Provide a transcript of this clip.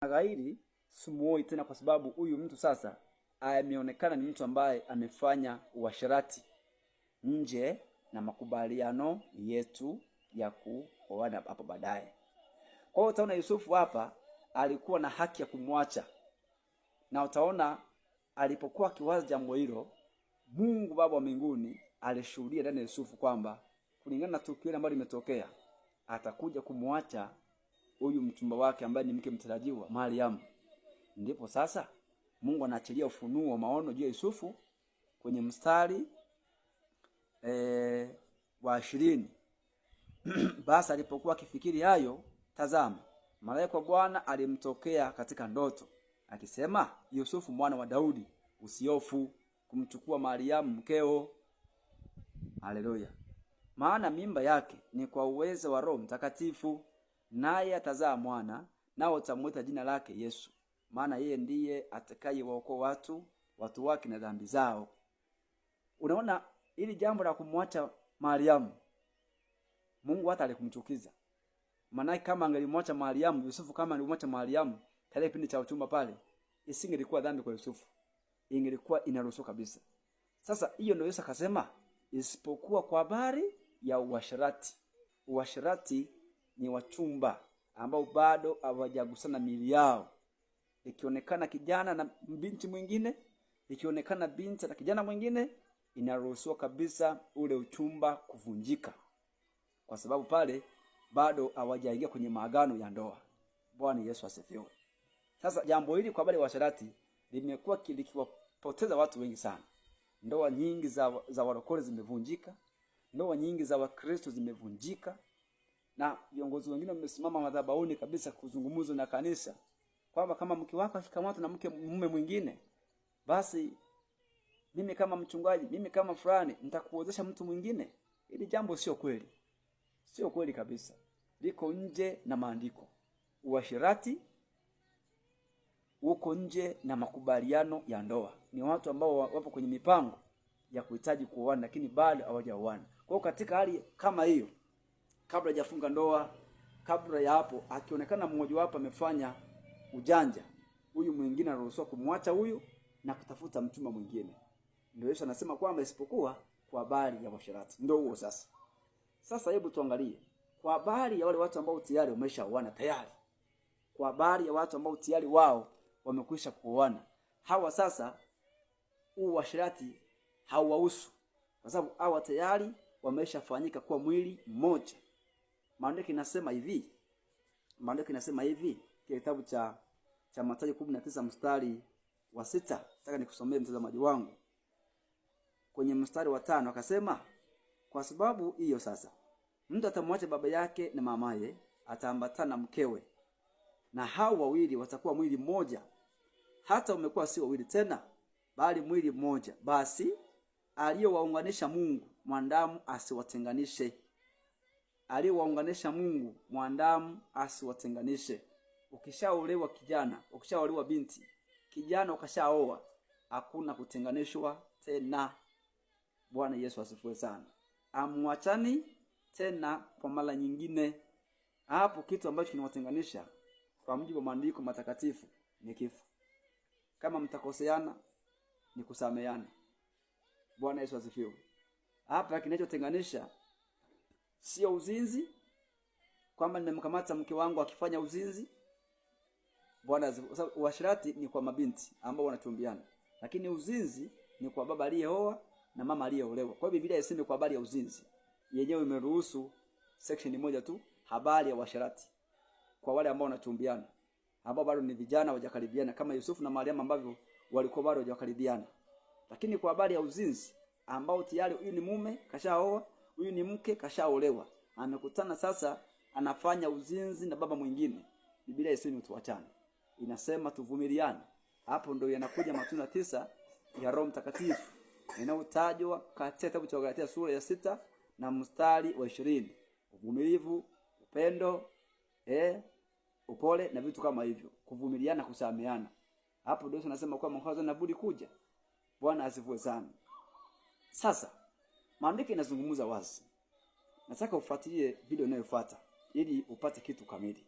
Ghairi simuoi tena, kwa sababu huyu mtu sasa ameonekana ni mtu ambaye amefanya uasherati nje na makubaliano yetu ya kuoana hapo baadaye. Kwa hiyo utaona Yusufu hapa alikuwa na haki ya kumwacha, na utaona alipokuwa akiwaza jambo hilo, Mungu Baba wa mbinguni alishuhudia ndani ya Yusufu kwamba kulingana na tukio ambalo limetokea, atakuja kumwacha huyu mchumba wake ambaye ni mke mtarajiwa Mariamu. Ndipo sasa Mungu anaachilia ufunuo wa maono juu ya Yusufu kwenye mstari wa 20. Basi alipokuwa akifikiri hayo, tazama, malaika wa Bwana alimtokea katika ndoto akisema, Yusufu mwana wa Daudi, usihofu kumchukua Mariamu mkeo. Haleluya! Maana mimba yake ni kwa uwezo wa Roho Mtakatifu, naye atazaa mwana, nao utamwita jina lake Yesu, maana yeye ndiye atakayewaokoa watu wake na dhambi zao. Unaona, ili jambo la kumwacha Mariamu, Mungu hata alikumchukiza. Maana kama angelimwacha Mariamu, Yusufu kama angelimwacha Mariamu kile kipindi cha uchumba pale, isingelikuwa dhambi kwa Yusufu, ingelikuwa inaruhusiwa kabisa. Sasa hiyo ndio Yesu akasema, isipokuwa kwa habari ya uasherati. Uasherati ni wachumba ambao bado hawajagusana miili yao. Ikionekana kijana na binti mwingine, ikionekana binti na kijana mwingine, inaruhusiwa kabisa ule uchumba kuvunjika, kwa sababu pale bado hawajaingia kwenye maagano ya ndoa. Bwana Yesu asifiwe. Sasa jambo hili kwa habari ya uasherati limekuwa likiwapoteza watu wengi sana. Ndoa nyingi za warokole zimevunjika, ndoa nyingi za Wakristo zimevunjika, na viongozi wengine wamesimama madhabahuni kabisa kuzungumza na kanisa kwamba kama mke wako akikamatwa na mume mwingine, basi mimi kama mchungaji, mimi kama fulani nitakuozesha mtu mwingine. Hili jambo sio kweli. Sio kweli kabisa. Liko nje na maandiko. Uasherati uko nje na makubaliano ya ndoa. Ni watu ambao wapo kwenye mipango ya kuhitaji kuoana lakini bado hawajaoana. Kwa hiyo katika hali kama hiyo, kabla hajafunga ndoa, kabla ya hapo, akionekana mmoja wapo amefanya ujanja, huyu mwingine anaruhusiwa kumwacha huyu na kutafuta mchumba mwingine. Ndio Yesu anasema kwamba isipokuwa kwa habari ya uasherati. Ndio huo sasa. Sasa hebu tuangalie kwa habari ya wale watu ambao tayari wameshaoana tayari. Kwa habari ya watu ambao tayari wao wamekwisha kuoana. Hawa sasa uasherati hauwahusu, kwa sababu hawa tayari wameshafanyika kuwa mwili mmoja. Maandiko inasema hivi, kitabu cha Mathayo 19 mstari wa 6. Nataka nikusomee mtazamaji wangu. Kwenye mstari wa 5 akasema, kwa sababu hiyo sasa mtu atamwacha baba yake na mamaye, ataambatana na mkewe, na hao wawili watakuwa mwili mmoja. Hata umekuwa si wawili tena, bali mwili mmoja. Basi aliyowaunganisha Mungu, mwanadamu asiwatenganishe. Aliyowaunganisha Mungu, mwanadamu asiwatenganishe. Ukishaolewa kijana, ukishaolewa binti, kijana ukashaoa, hakuna kutenganishwa tena. Bwana Yesu asifiwe sana. Amwachani tena kwa mara nyingine. Hapo kitu ambacho kinawatenganisha kwa mujibu wa maandiko matakatifu ni kifo. Kama mtakoseana ni kusameheana. Bwana Yesu asifiwe. Hapa kinachotenganisha sio uzinzi, kwamba nimemkamata mke wangu akifanya uzinzi. Bwana, uasherati ni kwa mabinti ambao wanachumbiana, lakini uzinzi ni kwa baba aliyeoa na mama aliyeolewa. Kwa hiyo Biblia iseme kwa habari ya uzinzi, yenyewe imeruhusu section moja tu, habari ya uasherati kwa wale ambao wanachumbiana, ambao bado ni vijana hawajakaribiana, kama Yusufu na Mariamu ambavyo walikuwa bado hawajakaribiana. Lakini kwa habari ya uzinzi ambao tayari huyu ni mume kashaoa, huyu ni mke kashaolewa, amekutana sasa anafanya uzinzi na baba mwingine, Biblia iseme tuachane, inasema tuvumiliane. Hapo ndio yanakuja matunda 9 ya Roho Mtakatifu yanayotajwa katika kitabu cha Galatia sura ya 6 na mstari wa 20. Uvumilivu, upendo, upole na vitu kama hivyo. Kuvumiliana, kusameheana. Hapo ndio tunasema kwa mkwazo na budi kuja. Bwana asifiwe sana. Sasa maandiko inazungumza wazi. Nataka ufuatilie video inayofuata ili upate kitu kamili.